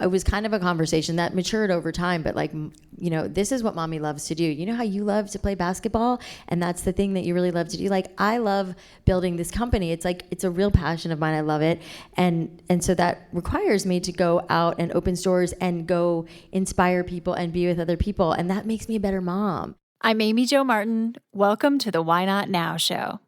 it was kind of a conversation that matured over time, but like, this is what mommy loves to do. You know how you love to play basketball and that's the thing that you really love to do? Like, I love building this company. It's like, it's a real passion of mine. I love it. And so that requires me to go out and open stores and go inspire people and be with other people. And that makes me a better mom. I'm Amy Jo Martin. Welcome to the Why Not Now show.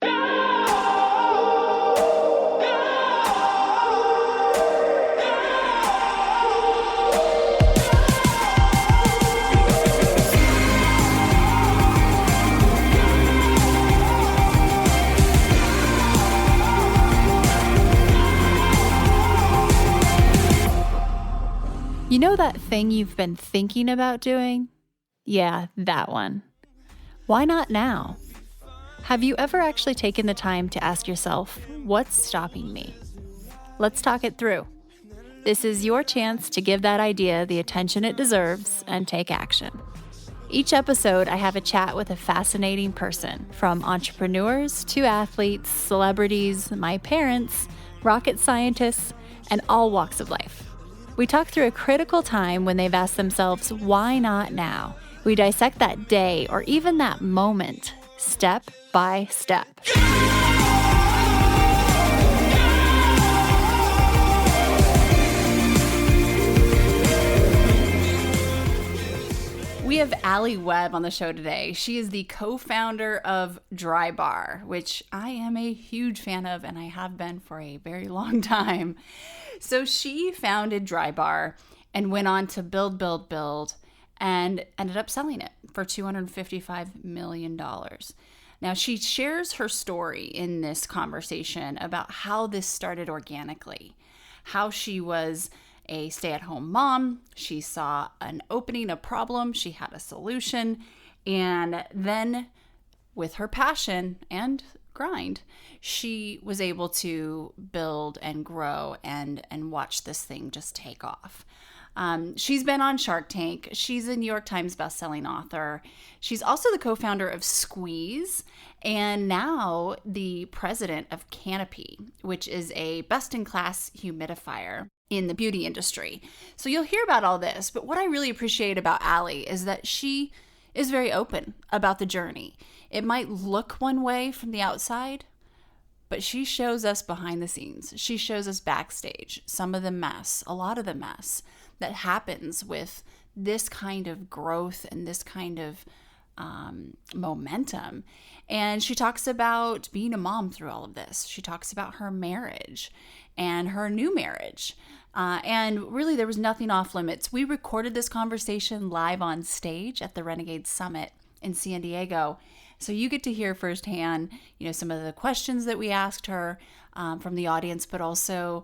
You know that thing you've been thinking about doing? Yeah, that one. Why not now? Have you ever actually taken the time to ask yourself, what's stopping me? Let's talk it through. This is your chance to give that idea the attention it deserves and take action. Each episode, I have a chat with a fascinating person, from entrepreneurs to athletes, celebrities, my parents, rocket scientists, and all walks of life. We talk through a critical time when they've asked themselves, why not now? We dissect that day or even that moment, step by step. We have Alli Webb on the show today. She is the co-founder of Drybar, which I am a huge fan of, and I have been for a very long time. So she founded Drybar and went on to build, and ended up selling it for $255 million. Now, she shares her story in this conversation about how this started organically, how she was a stay-at-home mom. She saw an opening, a problem, she had a solution, and then with her passion and grind, she was able to build and grow and watch this thing just take off. She's been on Shark Tank. She's a New York Times bestselling author. She's also the co-founder of Squeeze and now the president of Canopy, which is a best-in-class humidifier in the beauty industry. So you'll hear about all this, but what I really appreciate about Alli is that she is very open about the journey. It might look one way from the outside, but she shows us behind the scenes. She shows us backstage, some of the mess, a lot of the mess that happens with this kind of growth and this kind of momentum. And she talks about being a mom through all of this. She talks about her marriage and her new marriage. And really, there was nothing off limits. We recorded this conversation live on stage at the Renegade Summit in San Diego. So you get to hear firsthand, some of the questions that we asked her from the audience, but also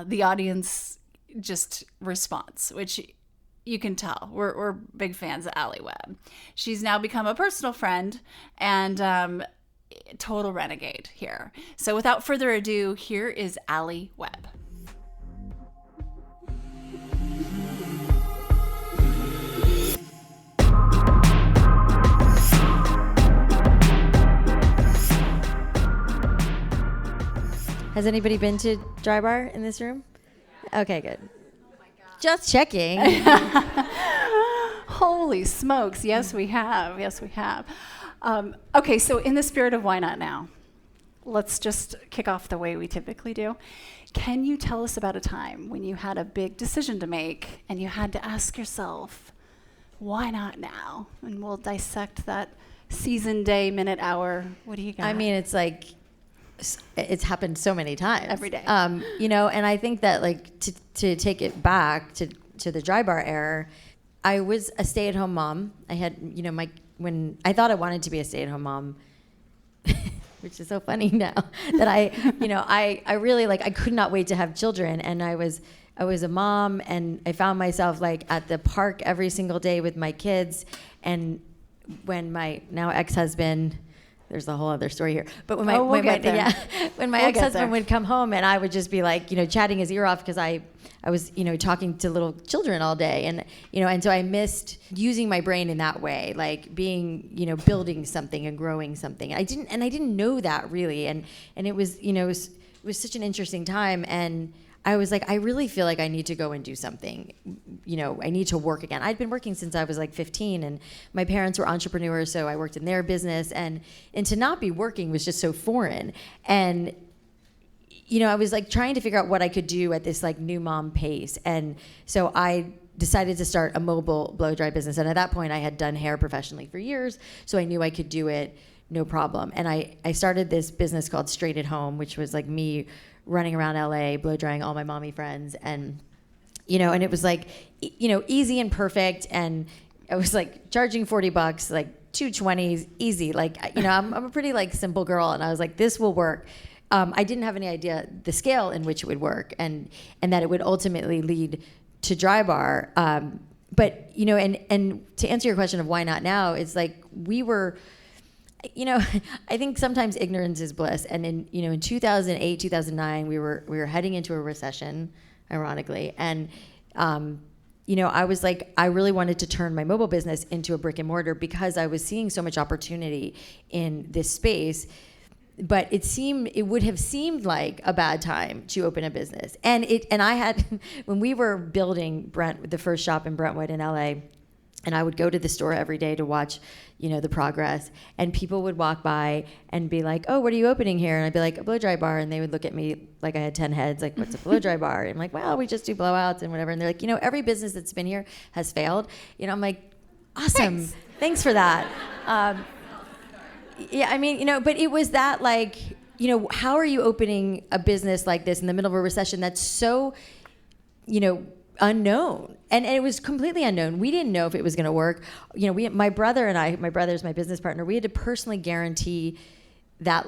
the audience just response, which you can tell. We're big fans of Alli Webb. She's now become a personal friend and total renegade here. So without further ado, here is Alli Webb. Has anybody been to Drybar in this room? Okay, good. Just checking. Holy smokes. Yes, we have. Okay, so in the spirit of why not now, let's just kick off the way we typically do. Can you tell us about a time when you had a big decision to make and you had to ask yourself, why not now? And we'll dissect that season, day, minute, hour. What do you got? I mean, it's like, it's happened so many times every day, and I think that like to take it back to the Drybar era, I was a stay-at-home mom. I had when I thought I wanted to be a stay-at-home mom, which is so funny now that I really I could not wait to have children, and I was a mom, and I found myself at the park every single day with my kids, and when my now ex-husband, there's a whole other story here. But when my ex-husband would come home and I would just be chatting his ear off because I was, talking to little children all day. And so I missed using my brain in that way, being, building something and growing something. I didn't know that really. And it was, it was such an interesting time. And I was like, I really feel like I need to go and do something. I need to work again. I'd been working since I was like 15, and my parents were entrepreneurs, so I worked in their business, and to not be working was just so foreign. And I was like trying to figure out what I could do at this like new mom pace. And so I decided to start a mobile blow dry business. And at that point I had done hair professionally for years, so I knew I could do it no problem. And I started this business called Straight at Home, which was like me running around LA, blow drying all my mommy friends. And, and it was like, easy and perfect. And I was like charging $40, like $220, easy. Like, I'm a pretty like simple girl. And I was like, this will work. I didn't have any idea the scale in which it would work, and that it would ultimately lead to Drybar. But, and to answer your question of why not now, it's like we were, I think sometimes ignorance is bliss. And in 2008, 2009, we were heading into a recession, ironically. And, I was like, I really wanted to turn my mobile business into a brick and mortar because I was seeing so much opportunity in this space. But it would have seemed like a bad time to open a business. And I had, when we were building the first shop in Brentwood in LA, and I would go to the store every day to watch, the progress, and people would walk by and be like, oh, what are you opening here? And I'd be like, a blow dry bar. And they would look at me like I had 10 heads, like, what's a blow dry bar? And I'm like, well, we just do blowouts and whatever. And they're like, every business that's been here has failed. I'm like, awesome. Thanks for that. Yeah, I mean, but it was that like, how are you opening a business like this in the middle of a recession that's so, unknown? And it was completely unknown. We didn't know if it was going to work. My brother and I, my brother's my business partner, we had to personally guarantee that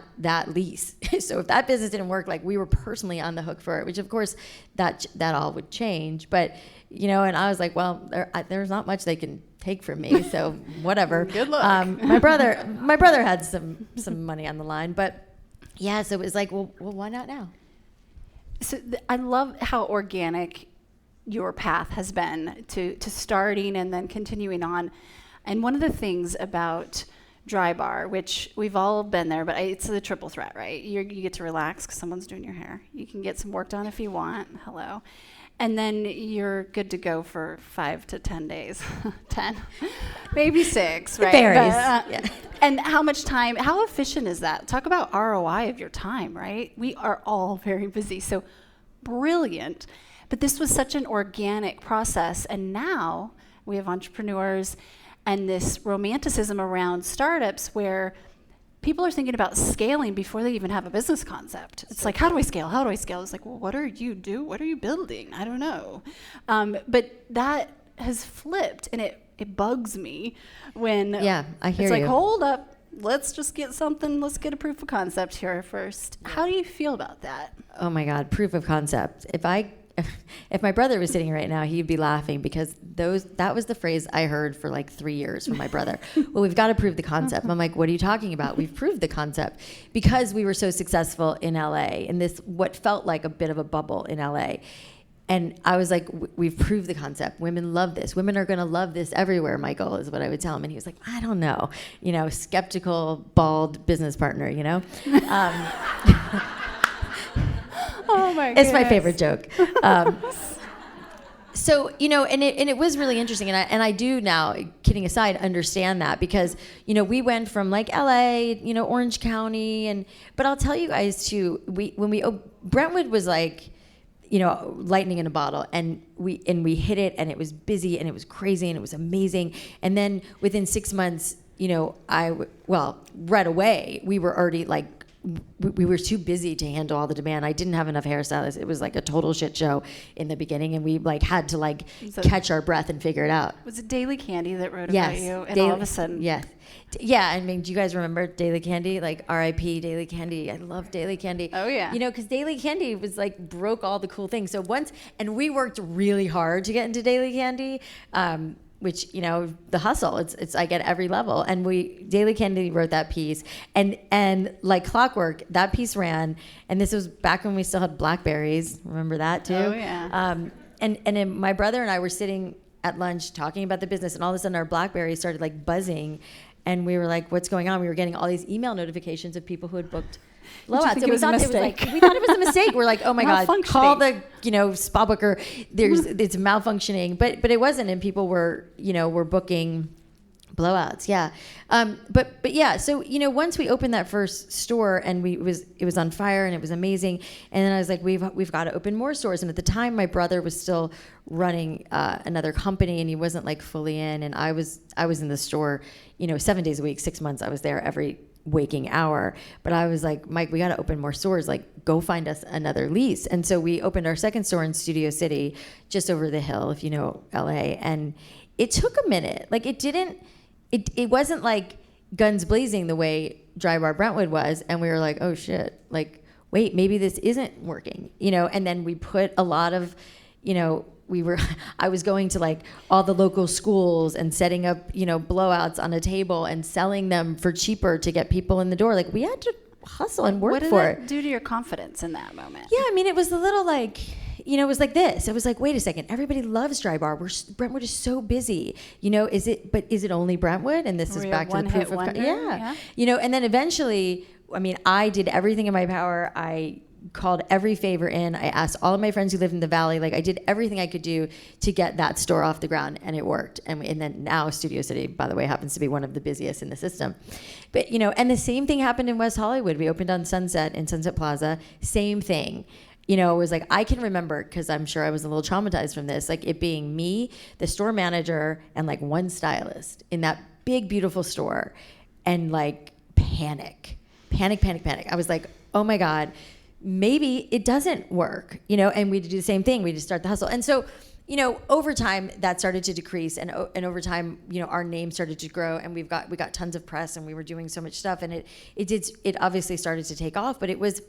lease. So if that business didn't work, like we were personally on the hook for it, which of course that all would change. But, and I was like, well, there's not much they can take from me, so whatever. Good luck. My brother had some money on the line, but yeah, so it was like, well, why not now? So I love how organic your path has been to starting and then continuing on. And one of the things about Drybar, which we've all been there, but it's the triple threat, right? You get to relax because someone's doing your hair. You can get some work done if you want. Hello. And then you're good to go for 5 to 10 days. 10, maybe 6, right? It varies. Yeah. And how much time, how efficient is that? Talk about ROI of your time, right? We are all very busy, so brilliant. But this was such an organic process. And now we have entrepreneurs and this romanticism around startups where people are thinking about scaling before they even have a business concept. It's like, how do I scale? How do I scale? It's like, well, what are you building? I don't know. But that has flipped, and it bugs me when I hear it's like, you. hold up, let's just get something. Let's get a proof of concept here first. How do you feel about that? Oh my God, proof of concept. If my brother was sitting right now, he'd be laughing because that was the phrase I heard for like 3 years from my brother. Well, we've got to prove the concept. I'm like, what are you talking about? We've proved the concept because we were so successful in LA in this, what felt like a bit of a bubble in LA. And I was like, we've proved the concept. Women love this. Women are going to love this everywhere, Michael, is what I would tell him. And he was like, I don't know. Skeptical, bald business partner, Oh my god. It's my favorite joke. So, and it was really interesting. And I do now, kidding aside, understand that because, we went from like LA, Orange County. But I'll tell you guys too, Brentwood was like, lightning in a bottle, and we hit it, and it was busy, and it was crazy, and it was amazing. And then within 6 months, right away, we were already like, we were too busy to handle all the demand. I didn't have enough hairstylists. It was like a total shit show in the beginning, and we like had to like catch our breath and figure it out. Was it Daily Candy that wrote Yes. about you? And Daily, all of a sudden, yeah. I mean, do you guys remember Daily Candy? Like R.I.P. Daily Candy. I love Daily Candy. Oh yeah. Because Daily Candy was like broke all the cool things. So and we worked really hard to get into Daily Candy. Which, the hustle, it's like at every level. And Daily Candy wrote that piece, and like clockwork, that piece ran. And this was back when we still had Blackberries. Remember that too? Oh yeah. And then my brother and I were sitting at lunch talking about the business, and all of a sudden our Blackberries started like buzzing, and we were like, what's going on? We were getting all these email notifications of people who had booked blowouts. think And it was a we mistake? thought it was a mistake. We're like, oh my God, Malfunctioning. call the, spa booker. It's malfunctioning, but it wasn't. And people were booking blowouts. Yeah. But yeah, so, once we opened that first store and it was on fire and it was amazing. And then I was like, we've got to open more stores. And at the time my brother was still running another company and he wasn't like fully in. And I was in the store, 7 days a week, 6 months. I was there every waking hour. But I was like, Mike, we got to open more stores. Like, go find us another lease. And so we opened our second store in Studio City, just over the hill, if you know LA. And it took a minute. Like, it wasn't like guns blazing the way Drybar Brentwood was. And we were like, oh shit, like, wait, maybe this isn't working, and then we put a lot of, I was going to like all the local schools and setting up, blowouts on a table and selling them for cheaper to get people in the door. Like, we had to hustle and work for it. What did that do to your confidence in that moment? Yeah, I mean, it was a little like, it was like this. It was like, wait a second, everybody loves Drybar. Brentwood is so busy. Is it only Brentwood? And this is back to the proof of yeah. And then eventually, I mean, I did everything in my power. I called every favor in. I asked all of my friends who lived in the valley. Like, I did everything I could do to get that store off the ground, and it worked. And then now Studio City, by the way, happens to be one of the busiest in the system. But and the same thing happened in West Hollywood. We opened on Sunset in Sunset Plaza. Same thing. It was like, I can remember, because I'm sure I was a little traumatized from this, like it being me, the store manager, and like one stylist in that big, beautiful store, and like panic. I was like, oh my God, maybe it doesn't work, and we do the same thing. We just start the hustle. And so, over time that started to decrease, and over time, our name started to grow, and we got tons of press, and we were doing so much stuff, and it obviously started to take off, but it was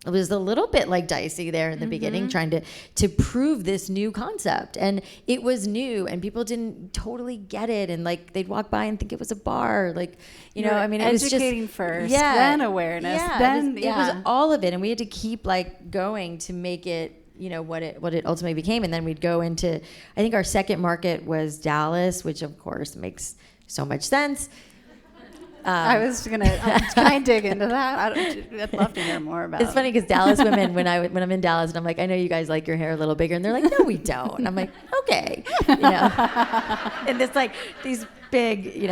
a little bit like dicey there in the beginning, trying to prove this new concept. And it was new and people didn't totally get it. And like, they'd walk by and think it was a bar. Like, I mean, it was just educating first, then awareness, then it was all of it. And we had to keep like going to make it, what it ultimately became. And then we'd go into, I think our second market was Dallas, which of course makes so much sense. I was can I dig into that? I'd love to hear more about it. It's funny because Dallas women, when I'm in Dallas and I'm like, I know you guys like your hair a little bigger, and they're like, no, we don't. And I'm like, okay, and it's like these big,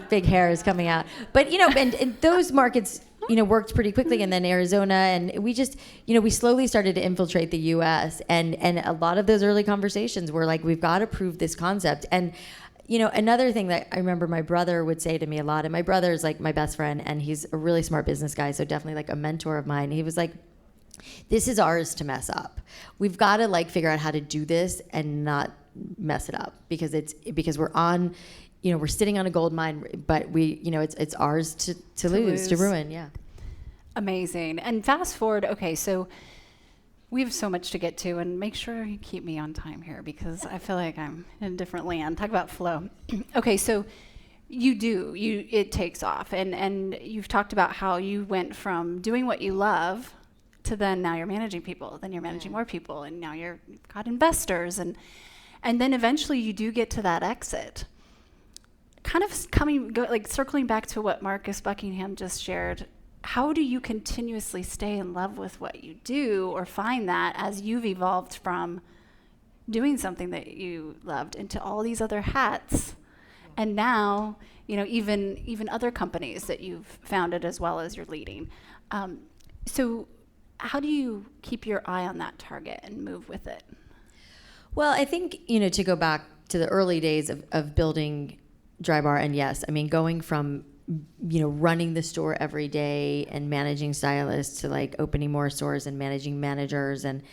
big hairs coming out. But and those markets, worked pretty quickly, and then Arizona, and we just, we slowly started to infiltrate the U.S. and a lot of those early conversations were like, we've got to prove this concept. And another thing that I remember my brother would say to me a lot, and my brother is like my best friend, and he's a really smart business guy, so definitely like a mentor of mine. He was like, this is ours to mess up. We've got to like figure out how to do this and not mess it up, because we're on, we're sitting on a gold mine, but it's ours to lose, to ruin. Yeah. Amazing. And fast forward. Okay. So we have so much to get to, and make sure you keep me on time here, because I feel like I'm in a different land. Talk about flow. Okay, so it takes off, and you've talked about how you went from doing what you love to then now you're managing people, then you're managing more people, and now you've got investors, and then eventually you do get to that exit. Kind of circling back to what Marcus Buckingham just shared. How do you continuously stay in love with what you do, or find that as you've evolved from doing something that you loved into all these other hats, and now, even other companies that you've founded as well as you're leading. So how do you keep your eye on that target and move with it? Well, I think, to go back to the early days of building Drybar, and yes, I mean, going from running the store every day and managing stylists to like opening more stores and managing managers. And,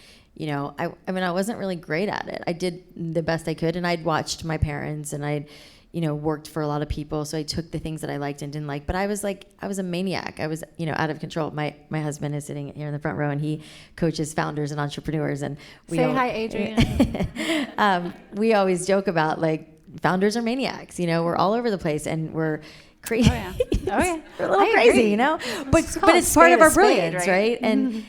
I wasn't really great at it. I did the best I could, and I'd watched my parents, and I'd, worked for a lot of people. So I took the things that I liked and didn't like, but I was a maniac. I was, out of control. My husband is sitting here in the front row, and he coaches founders and entrepreneurs. And hi, Adrian. We always joke about like founders are maniacs, we're all over the place, and we're crazy. Oh yeah. We're a little crazy, but it's part of our brilliance, right? And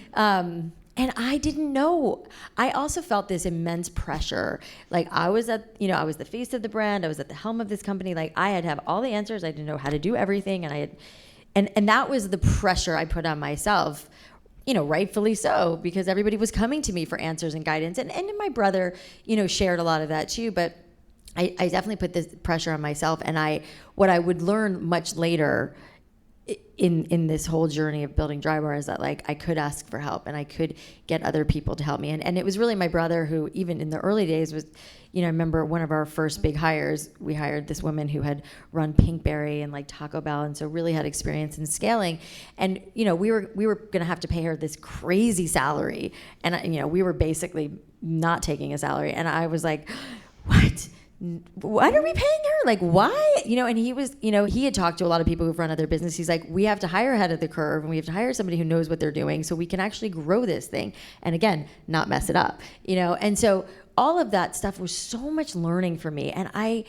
and I didn't know. I also felt this immense pressure. Like, I was I was the face of the brand. I was at the helm of this company. Like, I had to have all the answers. I didn't know how to do everything, and And that was the pressure I put on myself, rightfully so, because everybody was coming to me for answers and guidance. And my brother, shared a lot of that too. But I definitely put this pressure on myself. And what I would learn much later in this whole journey of building Drybar is that like I could ask for help and I could get other people to help me. And it was really my brother who, even in the early days, was, I remember one of our first big hires, we hired this woman who had run Pinkberry and like Taco Bell, and so really had experience in scaling. And we were going to have to pay her this crazy salary, and we were basically not taking a salary. And I was like, what are we paying her? Like, why? And he was, he had talked to a lot of people who've run other businesses. He's like, we have to hire ahead of the curve, and we have to hire somebody who knows what they're doing so we can actually grow this thing. And again, not mess it up, And so all of that stuff was so much learning for me. And I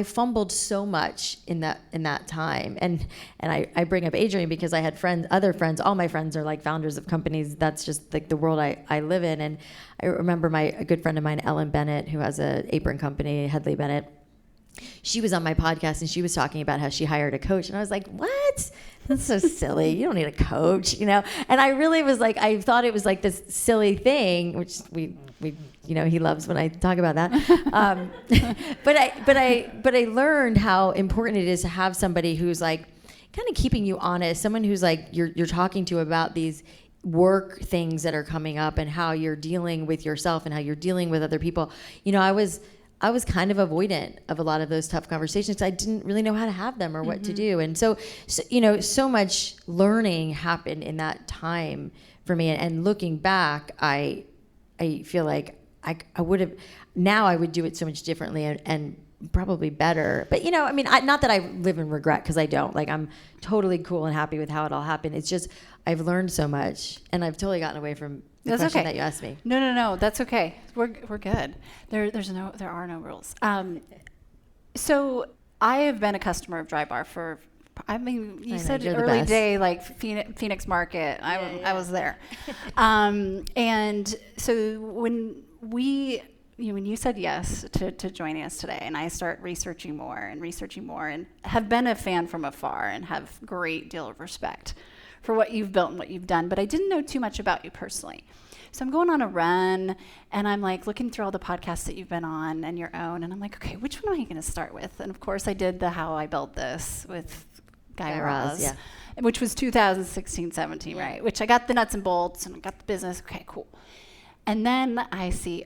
fumbled so much in that time. And I bring up Adrian because I had other friends, all my friends are like founders of companies. That's just like the world I live in. And I remember a good friend of mine, Ellen Bennett, who has an apron company, Headley Bennett. She was on my podcast and she was talking about how she hired a coach. And I was like, what? That's so silly. You don't need a coach, And I really was like, I thought it was like this silly thing, which we he loves when I talk about that. But I learned how important it is to have somebody who's like kind of keeping you honest, someone who's like you're talking to about these work things that are coming up and how you're dealing with yourself and how you're dealing with other people. I was kind of avoidant of a lot of those tough conversations. I didn't really know how to have them or what to do. And so so much learning happened in that time for me. And looking back, I feel like I would have, now I would do it so much differently and probably better. But, not that I live in regret, because I don't. Like, I'm totally cool and happy with how it all happened. It's just I've learned so much, and I've totally gotten away from the question that you asked me. No, that's okay. We're good. There are no rules. So I have been a customer of Drybar for, you said early day, like Phoenix Market. I was there. And so when you said yes to joining us today, and I start researching more and have been a fan from afar and have a great deal of respect for what you've built and what you've done, but I didn't know too much about you personally. So I'm going on a run, and I'm like looking through all the podcasts that you've been on and your own, and I'm like, okay, which one am I going to start with? And of course, I did the How I Built This with Guy Raz, yeah. Which was 2016, 17, yeah. Right? Which I got the nuts and bolts, and I got the business. Okay, cool. And then I see,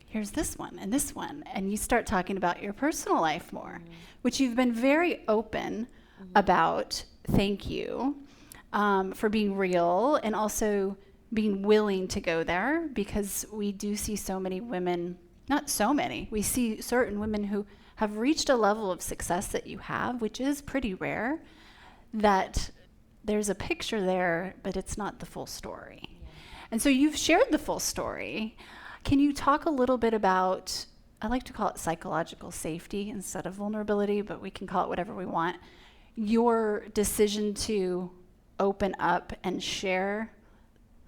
here's this one, and you start talking about your personal life more, which you've been very open about. Thank you. For being real and also being willing to go there, because we do see so many women, not so many, we see certain women who have reached a level of success that you have, which is pretty rare, that there's a picture there, but it's not the full story. Yeah. And so you've shared the full story. Can you talk a little bit about, I like to call it psychological safety instead of vulnerability, but we can call it whatever we want, your decision to open up and share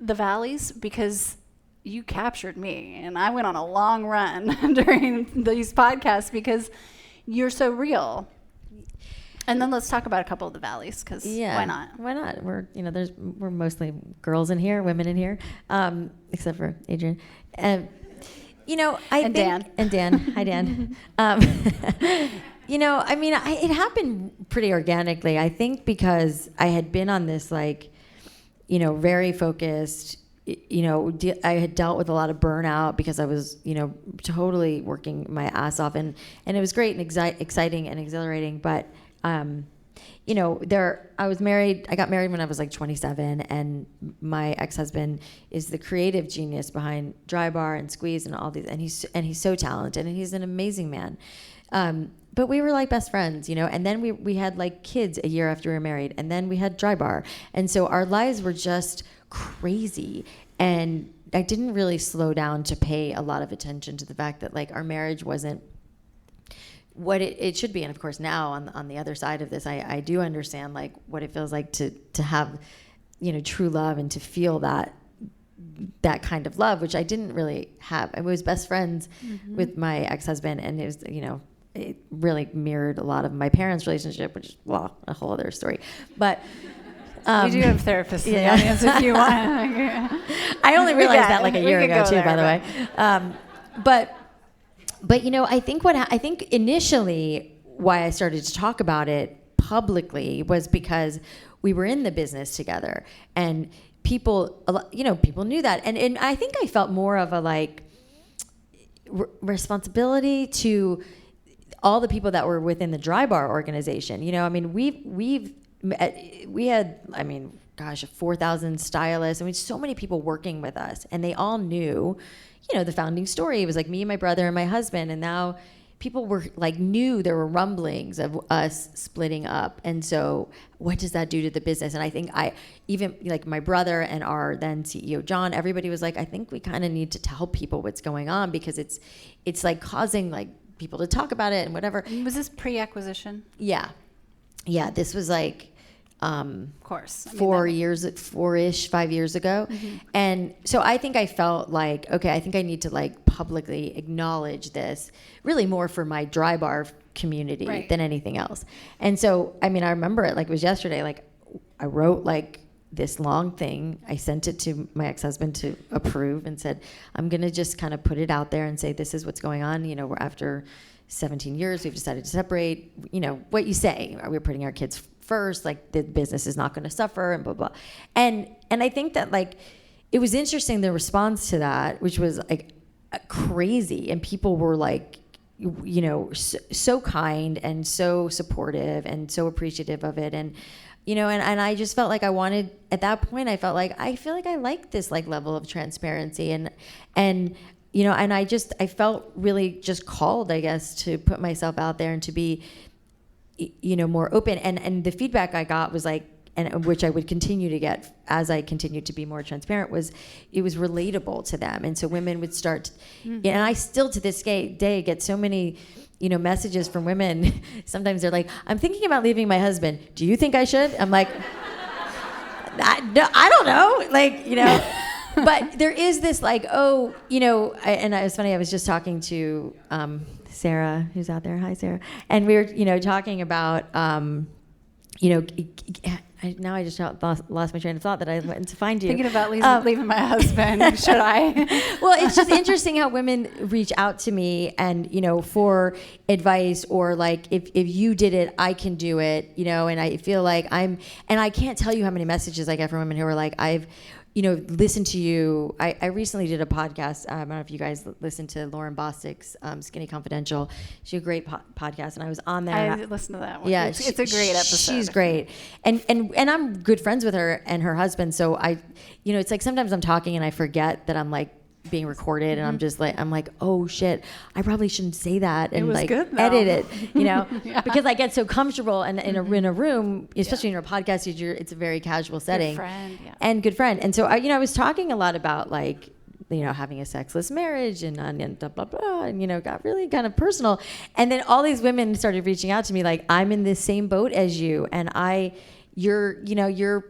the valleys, because you captured me and I went on a long run during these podcasts because you're so real. And then let's talk about a couple of the valleys, because why not? Why not? We're mostly girls in here, women in here, except for Adrian. Dan. Hi, Dan. It happened pretty organically, I think, because I had been on this, very focused, I had dealt with a lot of burnout because I was, totally working my ass off, and it was great and exciting and exhilarating. But, I was married. I got married when I was 27, and my ex-husband is the creative genius behind Drybar and Squeeze and all these, and he's so talented, and he's an amazing man. But we were like best friends, and then we had kids a year after we were married, and then we had Drybar. And so our lives were just crazy. And I didn't really slow down to pay a lot of attention to the fact that our marriage wasn't what it should be. And of course now on the other side of this, I do understand what it feels like to have, true love and to feel that kind of love, which I didn't really have. I was best friends with my ex-husband, and it was, it really mirrored a lot of my parents' relationship, which is, well, a whole other story. But we do have therapists in the audience if you want. I only realized that like a year ago too, by the way. But you know, I think initially why I started to talk about it publicly was because we were in the business together, and people knew that, and I think I felt more of a like responsibility to all the people that were within the Drybar organization. You know, I mean, we had, I mean, gosh, 4,000 stylists. I mean, so many people working with us, and they all knew, you know, the founding story. It was like me and my brother and my husband, and now people were like, knew there were rumblings of us splitting up. And so what does that do to the business? And I think even like my brother and our then CEO, John, everybody was like, I think we kind of need to tell people what's going on, because it's like causing like people to talk about it and whatever. Was this pre-acquisition? Yeah. This was like, of course, 5 years ago. Mm-hmm. And so I think I felt like, okay, I think I need to like publicly acknowledge this, really more for my Drybar community than anything else. And so, I mean, I remember it like it was yesterday. Like I wrote like this long thing. I sent it to my ex-husband to approve and said, I'm going to just kind of put it out there and say, this is what's going on. You know, we're after 17 years, we've decided to separate. You know, what you say, we're putting our kids first, like the business is not going to suffer, and blah, blah. And I think that like, it was interesting, the response to that, which was like crazy. And people were like, you know, so kind and so supportive and so appreciative of it. And, you know, and I just felt like I wanted, at that point, I felt like, I feel like I like this like level of transparency, and, you know, and I felt really just called, I guess, to put myself out there and to be, you know, more open. And the feedback I got was like, and which I would continue to get as I continued to be more transparent, was it was relatable to them. And so women would start, and I still to this day get so many, you know, messages from women. Sometimes they're like, I'm thinking about leaving my husband. Do you think I should? I'm like, I don't know. Like, you know, but there is this like, oh, you know, and it was funny. I was just talking to, Sarah, who's out there. Hi, Sarah. And we were, you know, talking about, you know, now I just lost my train of thought that I went to find you. Thinking about leaving my husband. Should I? Well, it's just interesting how women reach out to me and, you know, for advice, or like, if you did it, I can do it, you know, and I feel like and I can't tell you how many messages I get from women who are like, I've, you know, listen to you. I recently did a podcast. I don't know if you guys listened to Lauren Bostic's Skinny Confidential. She had a great podcast, and I was on there. I listened to that one. Yeah, it's a great episode. She's great, and I'm good friends with her and her husband. So you know, it's like sometimes I'm talking and I forget that I'm like being recorded, and I'm like, oh shit, I probably shouldn't say that, and like good, edit it, you know, Yeah. because I get so comfortable, and in a room, especially in a podcast, it's a very casual setting, good friend, and so I was talking a lot about like, you know, having a sexless marriage and blah blah blah, and you know, got really kind of personal, and then all these women started reaching out to me like, I'm in this same boat as you, and your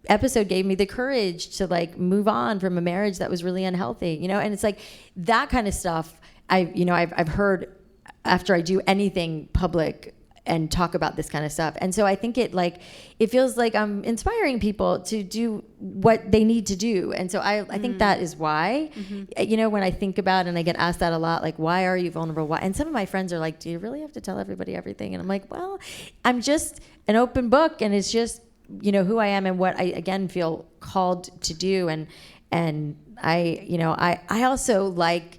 episode gave me the courage to like move on from a marriage that was really unhealthy, you know. And it's like that kind of stuff I've heard after I do anything public and talk about this kind of stuff. And so I think it feels like I'm inspiring people to do what they need to do. And so I think that is why, you know, when I think about, and I get asked that a lot, like, why are you vulnerable? Why? And some of my friends are like, do you really have to tell everybody everything? And I'm like, well, I'm just an open book, and it's just, you know, who I am and what I, again, feel called to do. And I also like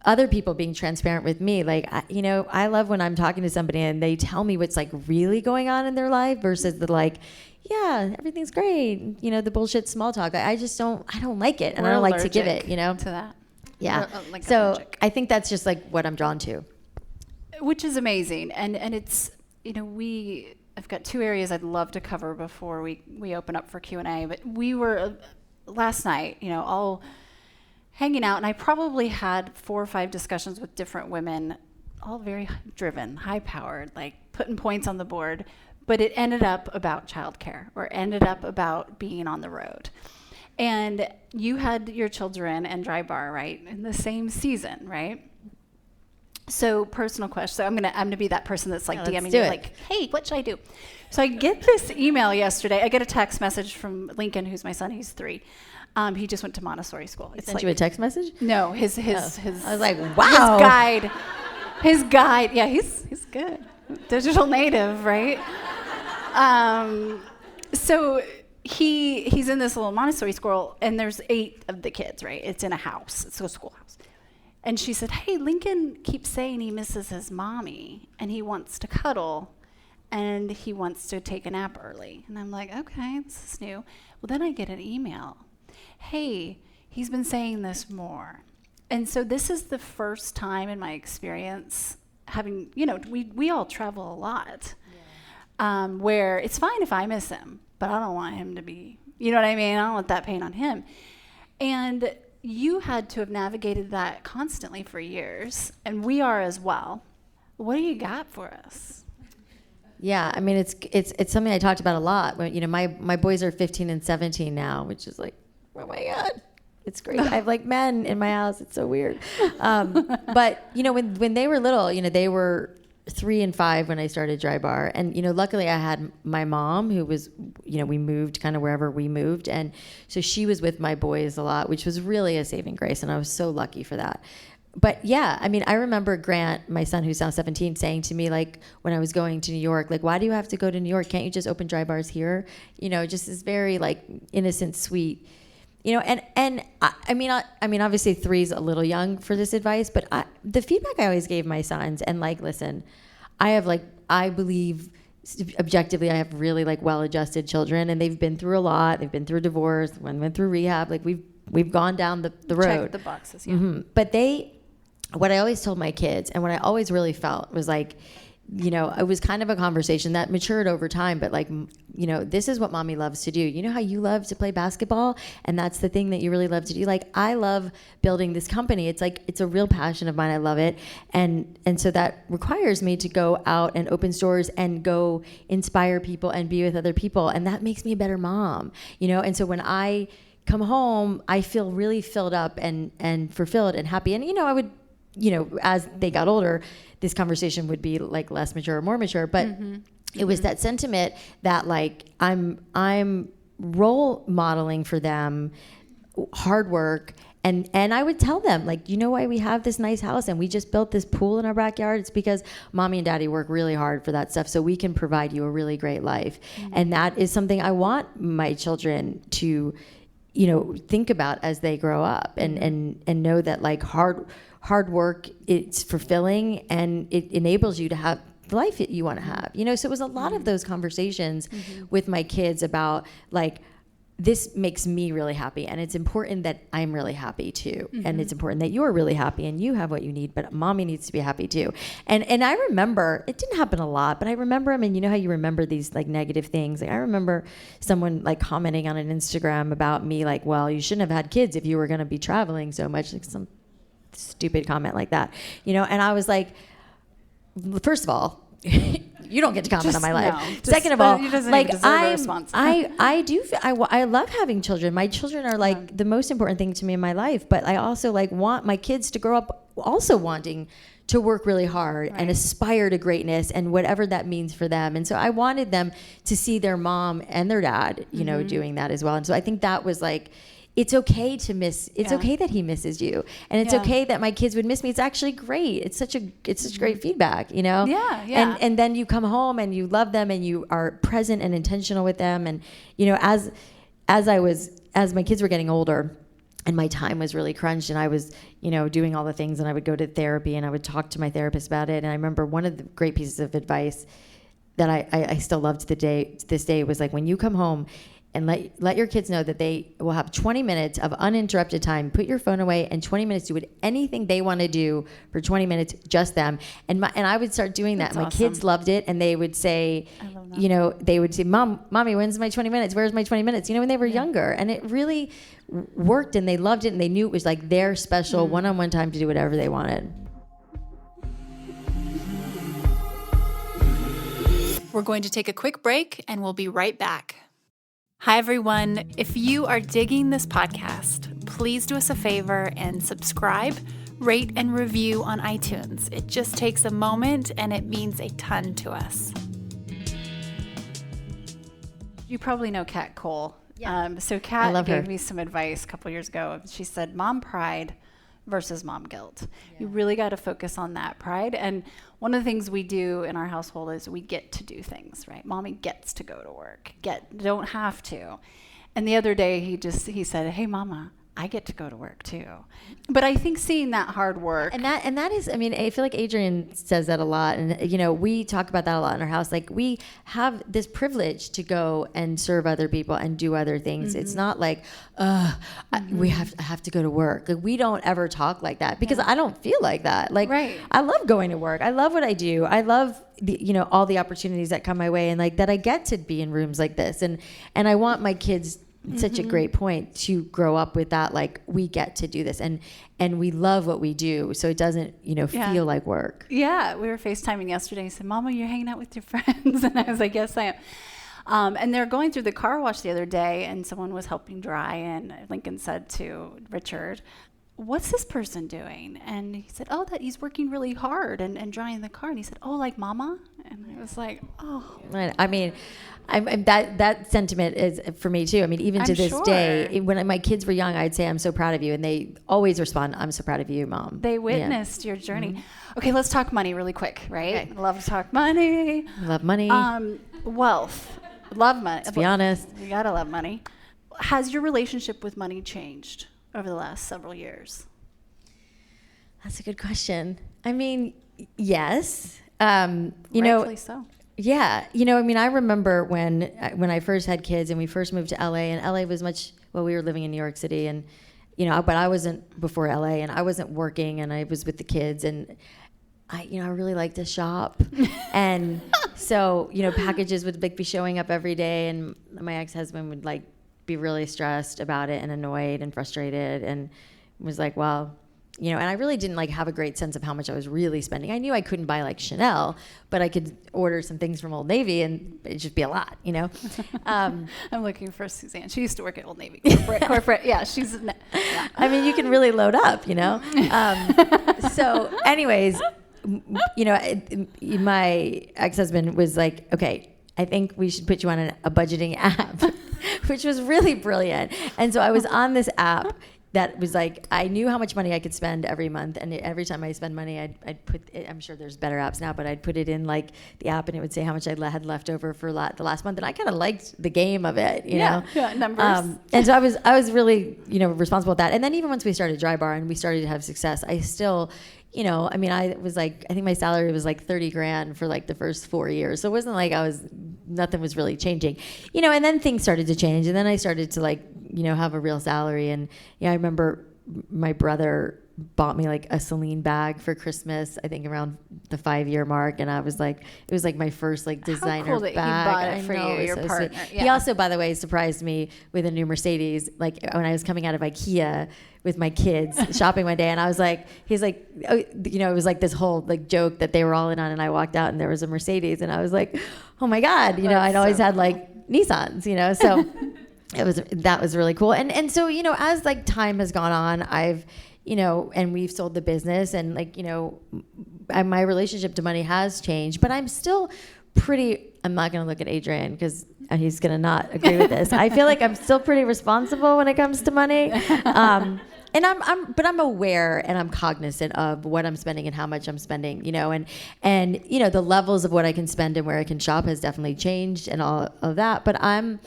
other people being transparent with me. Like, I love when I'm talking to somebody and they tell me what's like really going on in their life versus the like, yeah, everything's great, you know, the bullshit small talk. I don't like it, and I don't like to give it, you know, to that. Yeah. So allergic. I think that's just like what I'm drawn to. Which is amazing. And it's, you know, I've got two areas I'd love to cover before we open up for Q&A, but we were last night, you know, all hanging out, and I probably had 4 or 5 discussions with different women, all very driven, high-powered, like putting points on the board, but it ended up about childcare, or ended up about being on the road. And you had your children and Drybar, right, in the same season, right? So personal question. So I'm gonna be that person that's like DMing do you it. like, hey, what should I do? So I get this email yesterday. I get a text message from Lincoln, who's my son. He's 3. He just went to Montessori school. He sent you a text message? No, his. I was like, wow. His guide. Yeah, he's good. Digital native, right? So he's in this little Montessori school, and there's 8 of the kids, right? It's in a house. It's a schoolhouse. And she said, hey, Lincoln keeps saying he misses his mommy, and he wants to cuddle, and he wants to take a nap early. And I'm like, okay, this is new. Well, then I get an email. Hey, he's been saying this more. And so this is the first time in my experience having, we all travel a lot, where it's fine if I miss him, but I don't want him to be, you know what I mean? I don't want that pain on him. And you had to have navigated that constantly for years, and we are as well. What do you got for us? Yeah, I mean, it's something I talked about a lot. My boys are 15 and 17 now, which is like, oh my God, it's great. I have like men in my house. It's so weird. But when they were little, they were 3 and 5 when I started Drybar, and luckily I had my mom who was, we moved kind of wherever we moved, and so she was with my boys a lot, which was really a saving grace, and I was so lucky for that. But yeah, I mean, I remember Grant, my son who's now 17, saying to me, like, when I was going to New York, like, why do you have to go to New York? Can't you just open Drybars here? Just this very like innocent, sweet. And I mean, obviously 3's a little young for this advice, but the feedback I always gave my sons, and like, listen, I believe objectively I have really like well-adjusted children, and they've been through a lot. They've been through divorce, went through rehab. Like we've gone down the road. Check the boxes, yeah. Mm-hmm. But what I always told my kids, and what I always really felt was like, it was kind of a conversation that matured over time, but like, this is what mommy loves to do. You know how you love to play basketball, and that's the thing that you really love to do? Like, I love building this company. It's like, it's a real passion of mine. I love it. And so that requires me to go out and open stores and go inspire people and be with other people. And that makes me a better mom, And so when I come home, I feel really filled up and fulfilled and happy. And, I would, as they got older, this conversation would be like less mature or more mature, but it was that sentiment that like I'm role modeling for them hard work. And I would tell them, like, why we have this nice house and we just built this pool in our backyard? It's because mommy and daddy work really hard for that stuff, so we can provide you a really great life. And that is something I want my children to, think about as they grow up, and know that like hard work, it's fulfilling, and it enables you to have the life that you want to have. So it was a lot of those conversations with my kids about like, this makes me really happy, and it's important that I'm really happy too. And it's important that you're really happy and you have what you need, but mommy needs to be happy too. And I remember, it didn't happen a lot, but I remember them, and you know how you remember these like negative things. Like I remember someone like commenting on an Instagram about me, like, well, you shouldn't have had kids if you were going to be traveling so much, like some stupid comment like that, and I was like, first of all, you don't get to comment on my life. No, second of all, like I love having children. My children are like the most important thing to me in my life, but I also like want my kids to grow up also wanting to work really hard and aspire to greatness and whatever that means for them. And so I wanted them to see their mom and their dad, doing that as well. And so I think that was like, it's okay to miss. It's okay that he misses you, and it's okay that my kids would miss me. It's actually great. It's such great feedback, Yeah. And then you come home and you love them and you are present and intentional with them. And as my kids were getting older, and my time was really crunched, and I was doing all the things, and I would go to therapy and I would talk to my therapist about it. And I remember one of the great pieces of advice that I still love to this day was like, when you come home, and let your kids know that they will have 20 minutes of uninterrupted time. Put your phone away, and 20 minutes, do anything they want to do for 20 minutes, just them. And I would start doing that. My kids loved it, and they would say, they would say, Mommy, when's my 20 minutes? Where's my 20 minutes? When they were younger. And it really worked, and they loved it, and they knew it was like their special one-on-one time to do whatever they wanted. We're going to take a quick break, and we'll be right back. Hi, everyone. If you are digging this podcast, please do us a favor and subscribe, rate and review on iTunes. It just takes a moment and it means a ton to us. You probably know Kat Cole. Yeah. So I Kat love gave her. me some advice a couple years ago. She said, mom pride versus mom guilt. You really got to focus on that pride. And one of the things we do in our household is we get to do things, right? Mommy gets to go to work. Don't have to. And the other day he said, hey, mama, I get to go to work too. But I think seeing that hard work. And that is, I mean, I feel like Adrienne says that a lot. And, you know, we talk about that a lot in our house. Like, we have this privilege to go and serve other people and do other things. It's not like, I have to go to work. Like, we don't ever talk like that because I don't feel like that. Like, I love going to work. I love what I do. I love all the opportunities that come my way, and like that I get to be in rooms like this. And I want my kids, such a great point, to grow up with that, like, we get to do this and we love what we do, so it doesn't feel like work. Yeah, we were FaceTiming yesterday. He said, Mama, you're hanging out with your friends? And I was like, yes, I am. And they're going through the car wash the other day, and someone was helping dry, and Lincoln said to Richard, what's this person doing? And he said, oh, that he's working really hard and drying the car. And he said, oh, like mama? And I was like, oh. I mean, that sentiment is for me too. I mean, even to this day, when my kids were young, I'd say, I'm so proud of you. And they always respond, I'm so proud of you, Mom. They witnessed your journey. Okay, let's talk money really quick, right? Okay. Love to talk money. Love money. Wealth. Love money. Let's be honest. You gotta love money. Has your relationship with money changed over the last several years? That's a good question. I mean, yes. Rightfully so. Yeah. I mean, I remember when I first had kids and we first moved to LA, and LA was we were living in New York City, and, but I wasn't before LA, and I wasn't working, and I was with the kids, and I really like to shop. And so, packages would be showing up every day, and my ex-husband would be really stressed about it and annoyed and frustrated, and was like, well, and I really didn't have a great sense of how much I was really spending. I knew I couldn't buy Chanel, but I could order some things from Old Navy and it'd just be a lot, I'm looking for Suzanne. She used to work at Old Navy. Corporate. Yeah, she's. Yeah. I mean, you can really load up, So anyways, my ex-husband was like, okay, I think we should put you on a budgeting app, which was really brilliant. And so I was on this app that was I knew how much money I could spend every month, and every time I spend money, I'd put it, I'm sure there's better apps now, but I'd put it in the app, and it would say how much I had left over for the last month, and I kind of liked the game of it, you know? Yeah, numbers. And so I was really, responsible with that. And then even once we started Drybar and we started to have success, I still, I mean, I think my salary was $30,000 for the first 4 years. So it wasn't nothing was really changing, and then things started to change. And then I started to have a real salary. And I remember my brother bought me a Celine bag for Christmas, I think around the 5-year mark. And I was it was my first designer How cool that bag. He bought it for you, your partner. Yeah. He also, by the way, surprised me with a new Mercedes, when I was coming out of IKEA with my kids shopping one day, and I was he's oh, it was this whole joke that they were all in on, and I walked out and there was a Mercedes, and I was oh my God, I'd always had Nissans, so that was really cool. And so, as time has gone on, I've, and we've sold the business, and my relationship to money has changed, but I'm still I'm not going to look at Adrian because he's going to not agree with this. I feel I'm still pretty responsible when it comes to money. And I'm aware and I'm cognizant of what I'm spending and how much I'm spending, and the levels of what I can spend and where I can shop has definitely changed and all of that. But I'm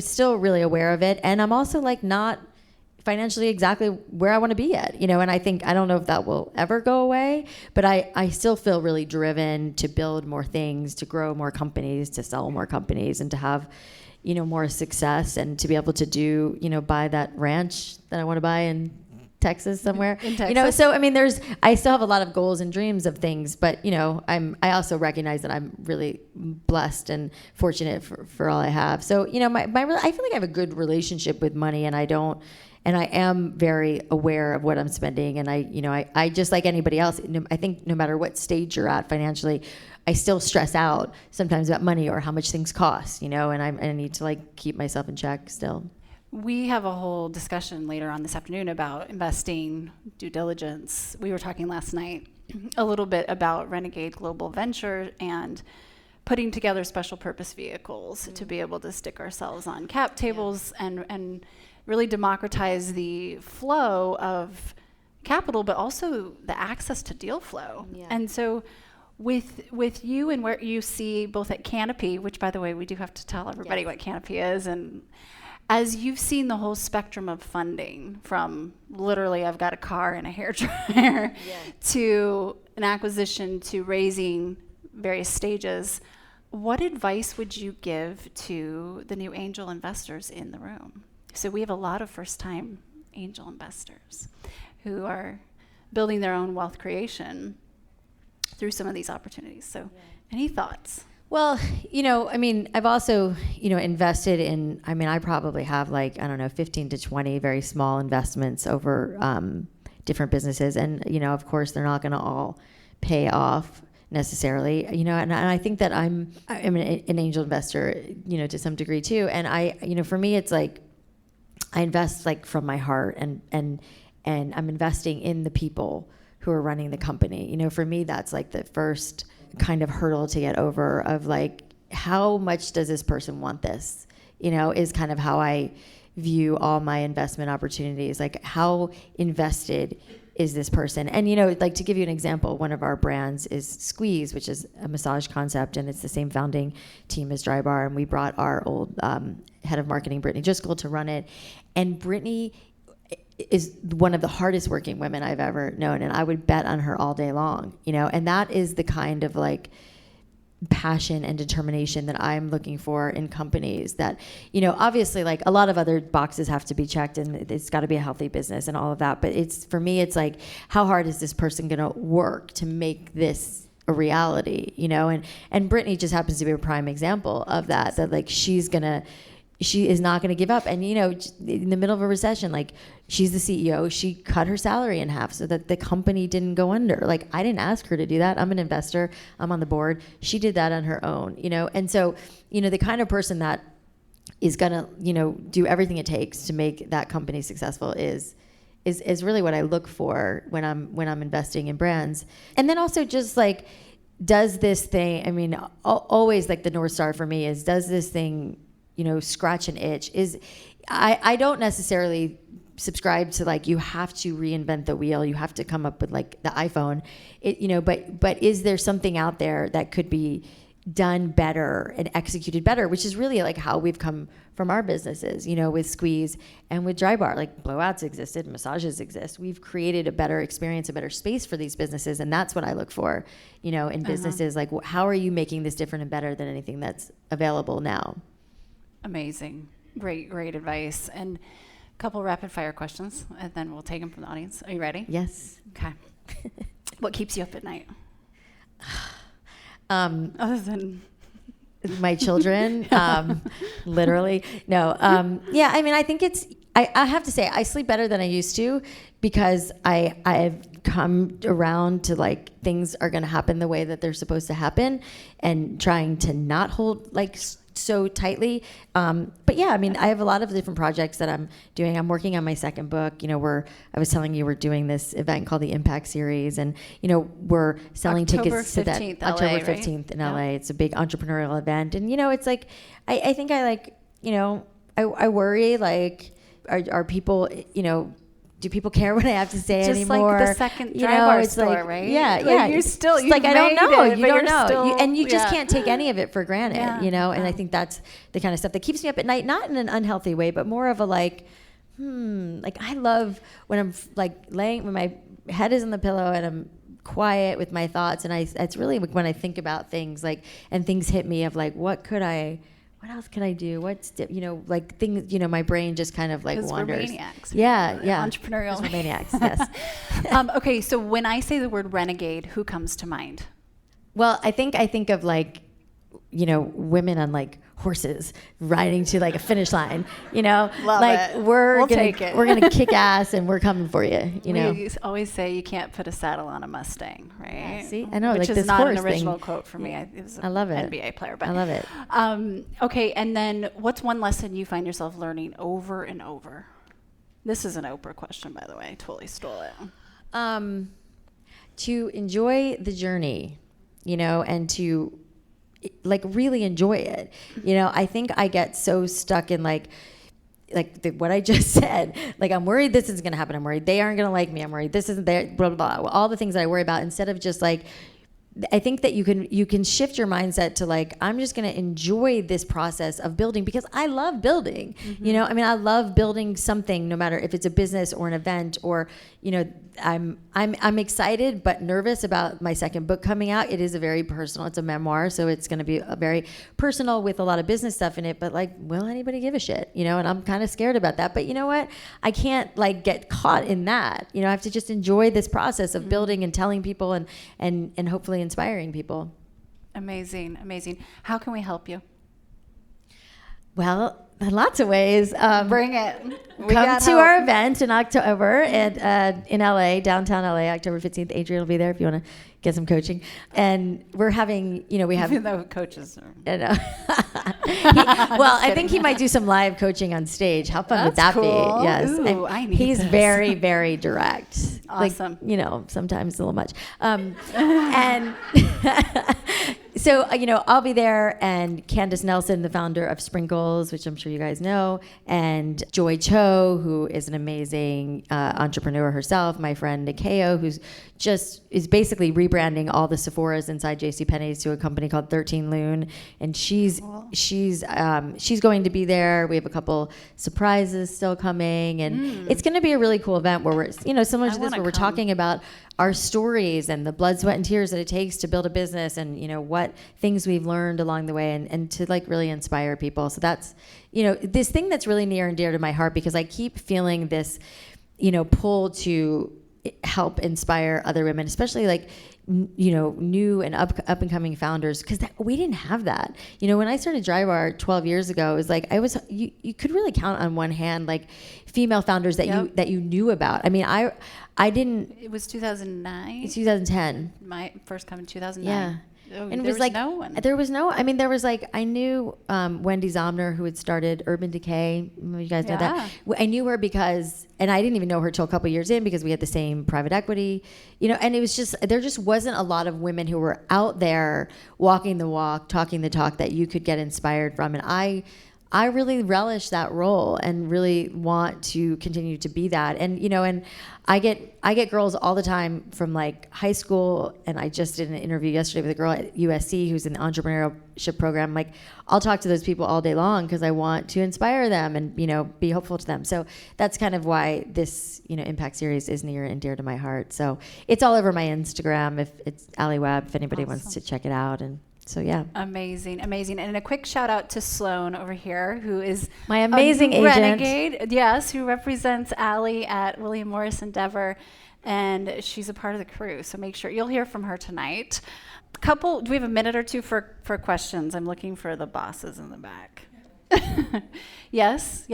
still really aware of it. And I'm also not financially exactly where I want to be at, and I don't know if that will ever go away, but I still feel really driven to build more things, to grow more companies, to sell more companies, and to have, more success, and to be able to do, buy that ranch that I want to buy in Texas somewhere. In Texas. So I mean, I still have a lot of goals and dreams of things, but I also recognize that I'm really blessed and fortunate for all I have. So I feel I have a good relationship with money, and I am very aware of what I'm spending, and I just like anybody else. I think no matter what stage you're at financially, I still stress out sometimes about money or how much things cost, and I need to keep myself in check still. We have a whole discussion later on this afternoon about investing, due diligence. We were talking last night a little bit about Renegade Global Venture and putting together special purpose vehicles to be able to stick ourselves on cap tables and really democratize the flow of capital, but also the access to deal flow. Yeah. And so with you and where you see both at Canopy, which by the way, we do have to tell everybody what Canopy is, and as you've seen the whole spectrum of funding from literally I've got a car and a hairdryer to an acquisition to raising various stages, what advice would you give to the new angel investors in the room? So we have a lot of first-time angel investors who are building their own wealth creation through some of these opportunities. So any thoughts? Well, I mean, I've also, invested in, I probably have 15 to 20 very small investments over different businesses. And, of course, they're not going to all pay off necessarily, and I think that I'm an angel investor, to some degree too. And for me, it's like, I invest from my heart and I'm investing in the people who are running the company. For me, that's the first kind of hurdle to get over of how much does this person want this, is kind of how I view all my investment opportunities. How invested is this person? And, to give you an example, one of our brands is Squeeze, which is a massage concept, and it's the same founding team as Drybar. And we brought our old head of marketing, Brittany Driscoll, to run it. And Brittany is one of the hardest working women I've ever known, and I would bet on her all day long, and that is the kind of passion and determination that I'm looking for in companies that, obviously a lot of other boxes have to be checked and it's got to be a healthy business and all of that. But for me, it's how hard is this person going to work to make this a reality, and Brittany just happens to be a prime example of that she is not going to give up. And, in the middle of a recession, she's the CEO, she cut her salary in half so that the company didn't go under. I didn't ask her to do that. I'm an investor. I'm on the board. She did that on her own, And so, the kind of person that is going to, do everything it takes to make that company successful is really what I look for when I'm investing in brands. And then also just does this thing, always the North Star for me is, does this thing, scratch an itch? I don't necessarily subscribe to you have to reinvent the wheel, you have to come up with the iPhone, but is there something out there that could be done better and executed better, which is really how we've come from our businesses, with Squeeze and with Drybar. Blowouts existed, massages exist. We've created a better experience, a better space for these businesses, and that's what I look for, in businesses. How are you making this different and better than anything that's available now? Amazing. Great advice. And a couple rapid fire questions, and then we'll take them from the audience. Are you ready? Yes. Okay. What keeps you up at night? Other than my children, literally. No. I think I have to say I sleep better than I used to because I've come around to things are going to happen the way that they're supposed to happen and trying to not hold so tightly. But yeah, I have a lot of different projects that I'm doing. I'm working on my second book. I was telling you we're doing this event called the Impact Series, and we're selling tickets to that October 15th in LA. It's a big entrepreneurial event, and it's I think I worry are people do people care what I have to say just anymore? Just the second Drybar store, right? Yeah. You're still, I don't know. You don't know. Still, and you just can't take any of it for granted, And I think that's the kind of stuff that keeps me up at night, not in an unhealthy way, but more of a I love when I'm laying, when my head is on the pillow and I'm quiet with my thoughts. And it's really when I think about things and things hit me of what else can I do? What's things, my brain just kind of wanders. We're maniacs. Yeah. Entrepreneurial. We're maniacs, yes. Okay, so when I say the word renegade, who comes to mind? Well, I think of women on horses riding to like a finish line, Love like it. we're gonna kick ass and we're coming for you, We always say you can't put a saddle on a Mustang, right? Yeah, see, I know, which like is this not horse an original thing. quote for me. It was I love it. NBA player, but I love it. Okay, and then what's one lesson you find yourself learning over and over? This is an Oprah question, by the way. I totally stole it. To enjoy the journey, and to like really enjoy it. I think I get so stuck in what I just said. Like, I'm worried this is going to happen. I'm worried they aren't going to like me. I'm worried this isn't there, blah, blah, blah. All the things that I worry about, instead of just like, I think that you can shift your mindset to like, I'm just going to enjoy this process of building, because I love building. Mm-hmm. I love building something, no matter if it's a business or an event, or I'm excited but nervous about my second book coming out. It is it's a memoir, so it's going to be a very personal with a lot of business stuff in it. But like, will anybody give a shit? And I'm kind of scared about that. But you know what? I can't like get caught in that. I have to just enjoy this process of building and telling people and hopefully inspiring people. Amazing. How can we help you? Well, in lots of ways. Bring it. Come to our event in October in LA, downtown LA, October 15th. Adrian will be there if you want to get some coaching. And we're having, we have... Even though coaches are... I know. I think he might do some live coaching on stage. How fun would that cool. be? Yes. Ooh, I need He's this. very, very direct. Awesome. Like, sometimes a little much. And... So, I'll be there, and Candace Nelson, the founder of Sprinkles, which I'm sure you guys know, and Joy Cho, who is an amazing entrepreneur herself, my friend Nikeo, who's is basically rebranding all the Sephoras inside JCPenney's to a company called 13 Loon, and she's going to be there. We have a couple surprises still coming, and it's going to be a really cool event where we're, similar to this, where we're talking about our stories and the blood, sweat, and tears that it takes to build a business, and what things we've learned along the way, and to like really inspire people. So that's this thing that's really near and dear to my heart, because I keep feeling this pull to help inspire other women, especially like new and up and coming founders, because we didn't have that. When I started Drybar 12 years ago, it was like you could really count on one hand like female founders that you knew about. I mean, I didn't. It was 2009. It's 2010. My first come in 2009. Yeah. Oh, And it there was like no one. there was no. I mean, there was like, I knew Wendy Zomner, who had started Urban Decay. You guys know that. I knew her because, and I didn't even know her till a couple years in, because we had the same private equity. And it was just, there just wasn't a lot of women who were out there walking the walk, talking the talk, that you could get inspired from. And I really relish that role and really want to continue to be that. And and I get girls all the time from like high school, and I just did an interview yesterday with a girl at USC who's in the entrepreneurship program. Like, I'll talk to those people all day long because I want to inspire them and be hopeful to them. So that's kind of why this Impact series is near and dear to my heart. So it's all over my Instagram. If it's Alli Webb, if anybody wants to check it out. And so, yeah. Amazing. And a quick shout out to Sloan over here, who is my amazing agent. Renegade, yes, who represents Alli at William Morris Endeavor, and she's a part of the crew. So make sure you'll hear from her tonight. Do we have a minute or two for questions? I'm looking for the bosses in the back. Yes.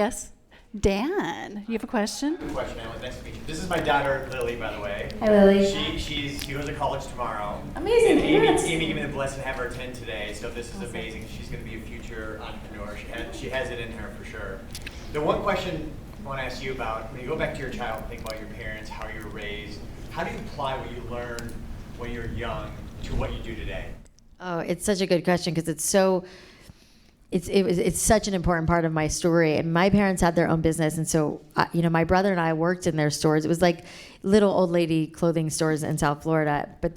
Dan, you have a question? Good question, Alan. Nice to meet you. This is my daughter, Lily, by the way. Hi, Lily. She goes to college tomorrow. Amazing. And Amy gave me the blessing to have her attend today, so this is amazing. She's going to be a future entrepreneur. She has it in her for sure. The one question I want to ask you about, when you go back to your childhood, think about your parents, how you were raised, how do you apply what you learned when you were young to what you do today? Oh, it's such a good question, because it's so... It's such an important part of my story. And my parents had their own business, and so my brother and I worked in their stores. It was like little old lady clothing stores in South Florida, but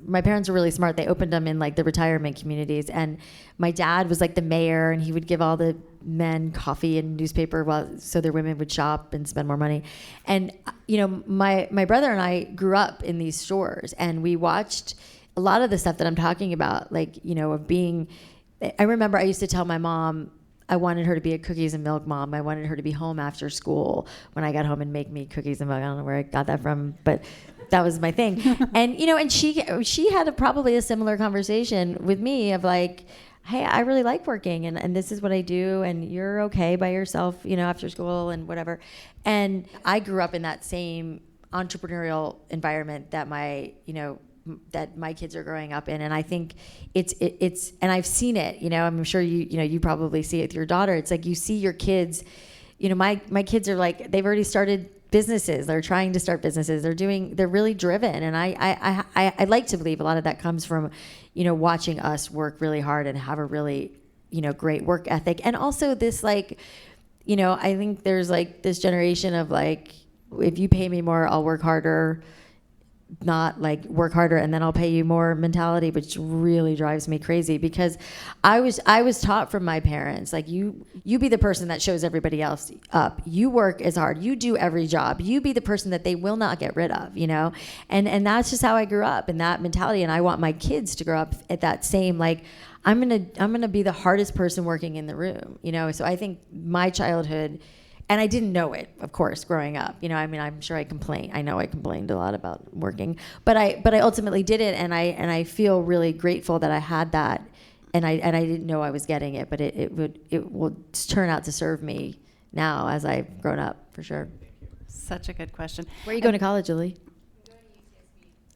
my parents were really smart. They opened them in like the retirement communities, and my dad was like the mayor, and he would give all the men coffee and newspaper so their women would shop and spend more money. And my brother and I grew up in these stores, and we watched a lot of the stuff that I'm talking about, like of being. I remember I used to tell my mom I wanted her to be a cookies and milk mom. I wanted her to be home after school when I got home and make me cookies and milk. I don't know where I got that from, but that was my thing. And and she had probably a similar conversation with me of like, hey, I really like working and this is what I do and you're okay by yourself, after school and whatever. And I grew up in that same entrepreneurial environment that my kids are growing up in. And I think it's and I've seen it, I'm sure you probably see it with your daughter. It's like you see your kids, my kids are like, they've already started businesses. They're trying to start businesses. They're really driven. And I like to believe a lot of that comes from, watching us work really hard and have a really, great work ethic. And also this I think there's like this generation of like, if you pay me more, I'll work harder, not like work harder and then I'll pay you more mentality, which really drives me crazy because I was taught from my parents, like you be the person that shows everybody else up. You work as hard. You do every job. You be the person that they will not get rid of, and that's just how I grew up in that mentality. And I want my kids to grow up at that same, like, I'm going to be the hardest person working in the room, So I think my childhood, and I didn't know it, of course, growing up. I'm sure I complained. I know I complained a lot about working, but I ultimately did it, and I feel really grateful that I had that, and I didn't know I was getting it, but it will turn out to serve me now as I've grown up, for sure. Such a good question. Where are you going to college, Lily?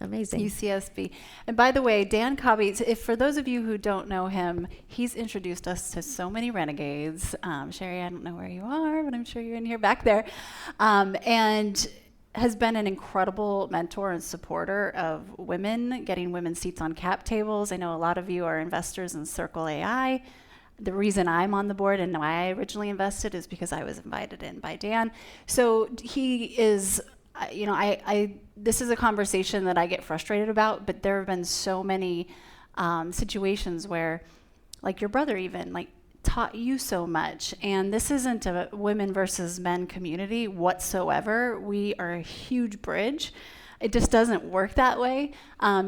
Amazing. UCSB. And by the way, Dan Cobby, if for those of you who don't know him, he's introduced us to so many renegades. Sherry, I don't know where you are, but I'm sure you're in here back there. And has been an incredible mentor and supporter of women, getting women seats on cap tables. I know a lot of you are investors in Circle AI. The reason I'm on the board and why I originally invested is because I was invited in by Dan. So he is... this is a conversation that I get frustrated about, but there have been so many situations where, like your brother even, like taught you so much. And this isn't a women versus men community whatsoever. We are a huge bridge. It just doesn't work that way.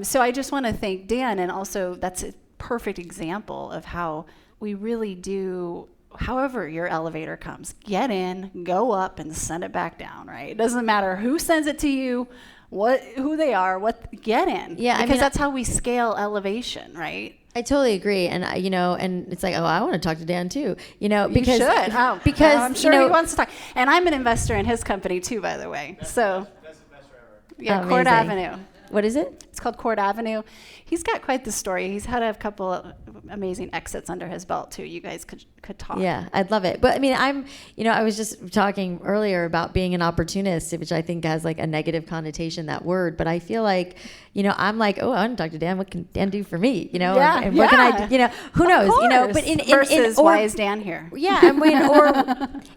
So I just want to thank Dan, and also that's a perfect example of how we really do. However your elevator comes, get in, go up, and send it back down, right? It doesn't matter who sends it to you, who they are, get in. Yeah, because that's how we scale elevation, right? I totally agree, and and it's like, I want to talk to Dan too, because you should. Because I'm sure he wants to talk. And I'm an investor in his company too, by the way. Best investor ever. Yeah, Court Avenue. What is it? It's called Court Avenue. He's got quite the story. He's had a couple of amazing exits under his belt too. You guys could talk. Yeah, I'd love it. But I was just talking earlier about being an opportunist, which I think has like a negative connotation, that word. But I feel like, I'm like, I want to talk to Dan. What can Dan do for me? Yeah, and what can I do? Who knows? But versus why is Dan here? Yeah,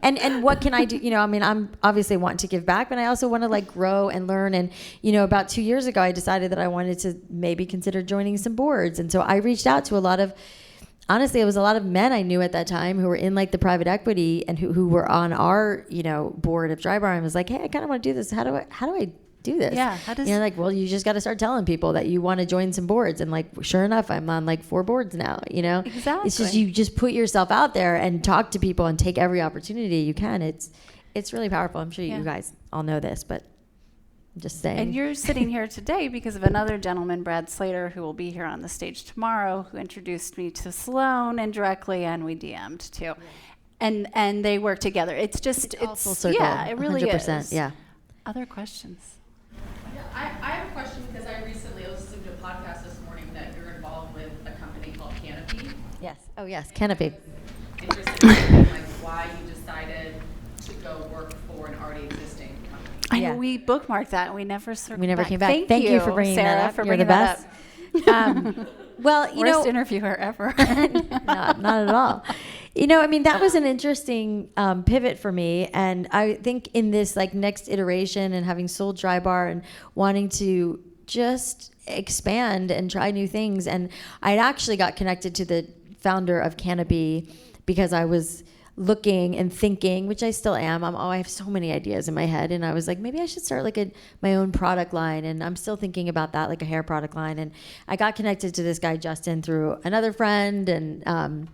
and what can I do? I'm obviously wanting to give back, but I also want to like grow and learn. And about 2 years ago, I decided that I wanted to maybe consider joining some boards, and so I reached out to a lot of. Honestly, it was a lot of men I knew at that time who were in like the private equity and who were on our, board of Drybar, and was like, hey, I kind of want to do this. How do I do this? Yeah. Well, you just got to start telling people that you want to join some boards. And like, sure enough, I'm on like 4 boards now, Exactly. It's just, you just put yourself out there and talk to people and take every opportunity you can. It's really powerful. I'm sure you guys all know this, but just saying. And you're sitting here today because of another gentleman, Brad Slater, who will be here on the stage tomorrow, who introduced me to Sloan indirectly, and we DM'd too. Yeah. And they work together. It's full circle. Yeah, it really 100%, is. Yeah. Other questions? Yeah, I have a question because I recently listened to a podcast this morning that you're involved with a company called Canopy. Yes. Oh, yes. Canopy. Interested in like why you decided to go work for an already existing company. I know we bookmarked that and we never circled We never back. came back. Thank you for bringing Sarah, that up. for You're bringing the best. That up. Well, Worst interviewer ever. not at all. That was an interesting pivot for me. And I think in this like next iteration and having sold Drybar and wanting to just expand and try new things. And I actually got connected to the founder of Canopy because I was looking and thinking, which I still am. I have so many ideas in my head, and I was like, maybe I should start like my own product line. And I'm still thinking about that, like a hair product line. And I got connected to this guy Justin through another friend, and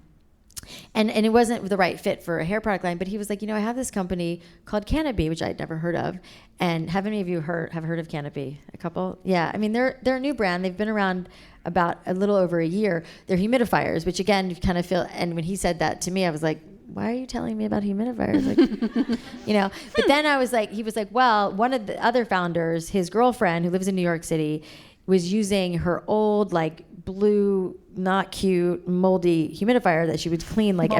And it wasn't the right fit for a hair product line, but he was like, I have this company called Canopy, which I'd never heard of. And have any of you have heard of Canopy? A couple? Yeah. I mean, they're a new brand. They've been around about a little over a year. They're humidifiers, which again, you kind of feel, and when he said that to me, I was like, why are you telling me about humidifiers? Like, but then he was like, well, one of the other founders, his girlfriend who lives in New York City, was using her old, like, blue, not cute, moldy humidifier that she would clean like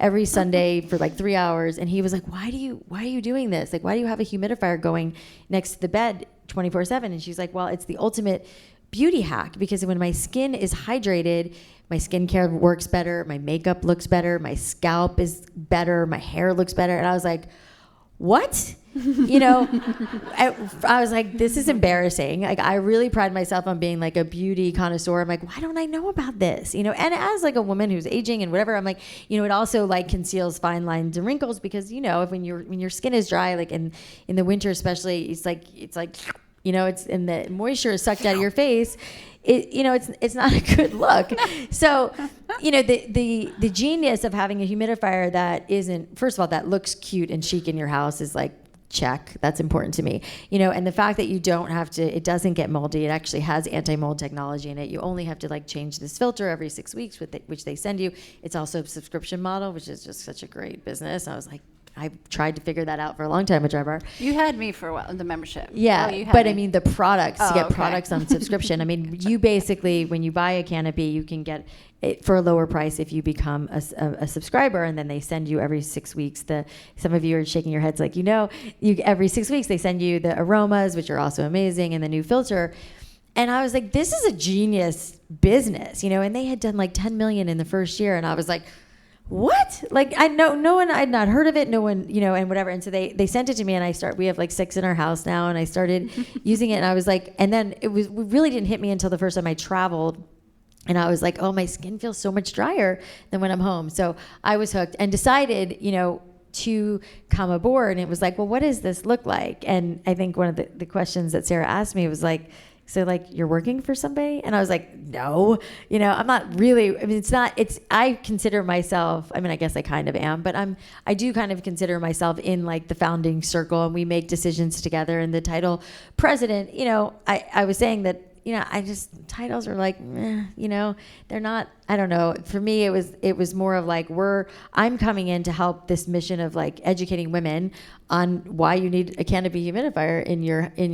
every Sunday for like 3 hours. And he was like, why are you doing this? Like, why do you have a humidifier going next to the bed 24/7? And she's like, well, it's the ultimate beauty hack, because when my skin is hydrated, my skincare works better, my makeup looks better, my scalp is better, my hair looks better. And I was like, what? I was like, this is embarrassing. Like, I really pride myself on being like a beauty connoisseur. I'm like, why don't I know about this? And as like a woman who's aging and whatever, I'm like, it also like conceals fine lines and wrinkles, because if when your skin is dry, like in the winter especially, it's like it's and the moisture is sucked out of your face. It's not a good look. So, the genius of having a humidifier that isn't, first of all, that looks cute and chic in your house is like, check. That's important to me. And the fact that you don't have to, it doesn't get moldy. It actually has anti-mold technology in it. You only have to like change this filter every 6 weeks, which they send you. It's also a subscription model, which is just such a great business. I was like, I tried to figure that out for a long time with Drybar. You had me for a while, the membership. Yeah, but I mean the products, to get products on subscription. I mean, you basically, when you buy a Canopy, you can get it for a lower price if you become a subscriber, and then they send you every 6 weeks. Some of you are shaking your heads like, every 6 weeks they send you the aromas, which are also amazing, and the new filter. And I was like, this is a genius business, and they had done like 10 million in the first year, and I was like, what? Like, I know no one, I'd not heard of it, no one, and whatever. And so they sent it to me, and we have like 6 in our house now, and I started using it, and I was like, and then it really didn't hit me until the first time I traveled. And I was like, oh, my skin feels so much drier than when I'm home. So I was hooked and decided, to come aboard. And it was like, well, what does this look like? And I think one of the questions that Sarah asked me was like, so like, you're working for somebody? And I was like, no, I'm not really, I mean, I consider myself, I mean, I guess I kind of am, but I do kind of consider myself in like the founding circle, and we make decisions together. And the title president, I was saying that, titles are like, they're not, I don't know. For me, it was more of like, I'm coming in to help this mission of like educating women on why you need a Canopy humidifier in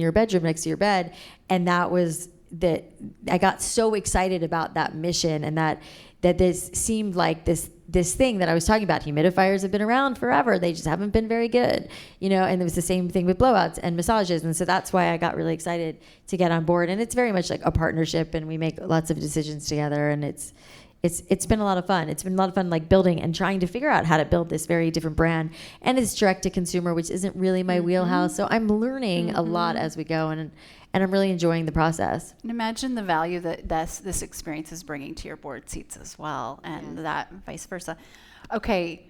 your bedroom next to your bed. And that was that I got so excited about that mission, and that this seemed like this thing that I was talking about. Humidifiers have been around forever. They just haven't been very good, and it was the same thing with blowouts and massages. And so that's why I got really excited to get on board. And it's very much like a partnership, and we make lots of decisions together. And it's been a lot of fun. It's been a lot of fun, like building and trying to figure out how to build this very different brand. And it's direct to consumer, which isn't really my wheelhouse. So I'm learning a lot as we go, and I'm really enjoying the process. And imagine the value that this experience is bringing to your board seats as well, and that vice versa. Okay,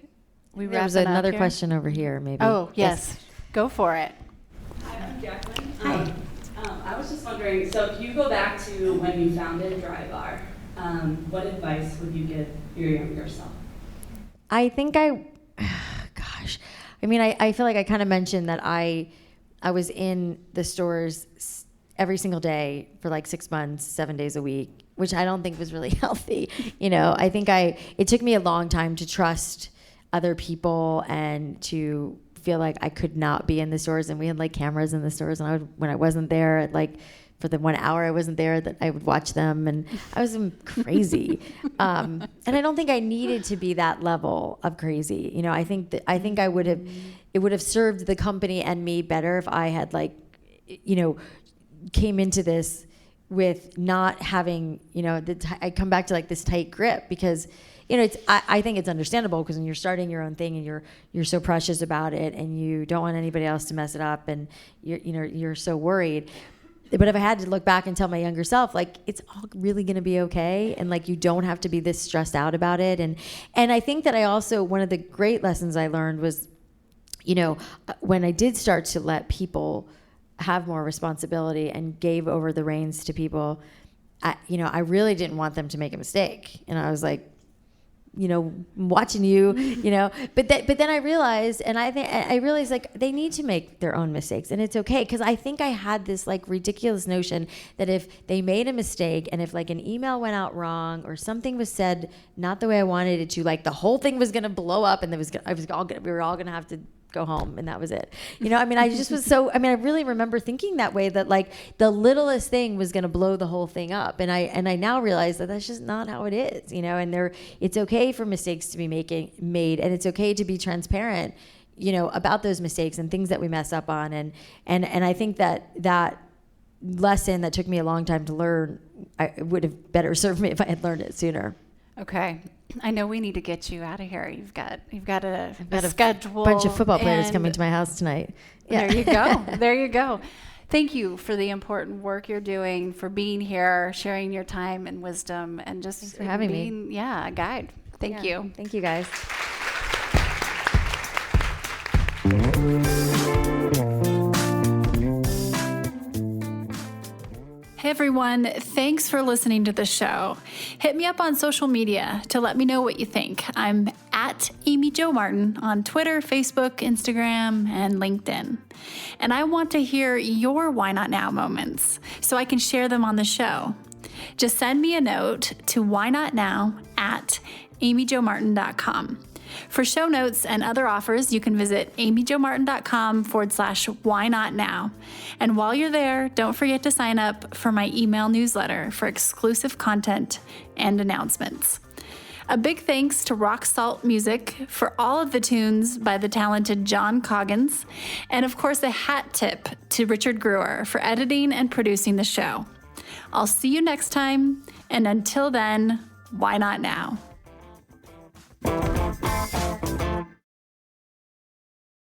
There's another question over here, maybe. Oh, yes. Go for it. Hi, I'm Jacqueline. Hi. I was just wondering, so if you go back to when you founded Drybar, what advice would you give your younger self? I think I feel like I kind of mentioned that I was in the stores every single day for like 6 months, 7 days a week, which I don't think was really healthy. I think it took me a long time to trust other people and to feel like I could not be in the stores. And we had like cameras in the stores, and when I wasn't there, like for the 1 hour I wasn't there, that I would watch them, and I was crazy. And I don't think I needed to be that level of crazy. I think it would have served the company and me better if I had came into this with not having, I come back to like this tight grip, because, I think it's understandable, because when you're starting your own thing and you're so precious about it, and you don't want anybody else to mess it up, and you're so worried. But if I had to look back and tell my younger self, like, it's all really going to be okay, and like, you don't have to be this stressed out about it. And I think that I also, one of the great lessons I learned was, when I did start to let people have more responsibility and gave over the reins to people, I really didn't want them to make a mistake. And I was like, watching you, but then I realized, and I realized like they need to make their own mistakes, and it's okay. Cause I think I had this like ridiculous notion that if they made a mistake and if like an email went out wrong or something was said not the way I wanted it to, like the whole thing was going to blow up and we were all going to have to go home, and that was it. I just was I really remember thinking that way, that like the littlest thing was going to blow the whole thing up. And I now realize that that's just not how it is, and it's okay for mistakes to be made, and it's okay to be transparent, about those mistakes and things that we mess up on. And I think that lesson that took me a long time to learn, I would have better served me if I had learned it sooner. Okay. I know we need to get you out of here. You've got a schedule. A bunch of football players coming to my house tonight. Yeah. There you go. There you go. Thank you for the important work you're doing, for being here, sharing your time and wisdom, and just Thanks for having being, me. A guide. Thank you. Thank you, guys. Hey everyone, thanks for listening to the show. Hit me up on social media to let me know what you think. I'm at Amy Jo Martin on Twitter, Facebook, Instagram, and LinkedIn. And I want to hear your Why Not Now moments so I can share them on the show. Just send me a note to whynotnow@amyjomartin.com. For show notes and other offers, you can visit amyjomartin.com/whynotnow. And while you're there, don't forget to sign up for my email newsletter for exclusive content and announcements. A big thanks to Rock Salt Music for all of the tunes by the talented John Coggins. And of course, a hat tip to Richard Brewer for editing and producing the show. I'll see you next time. And until then, why not now?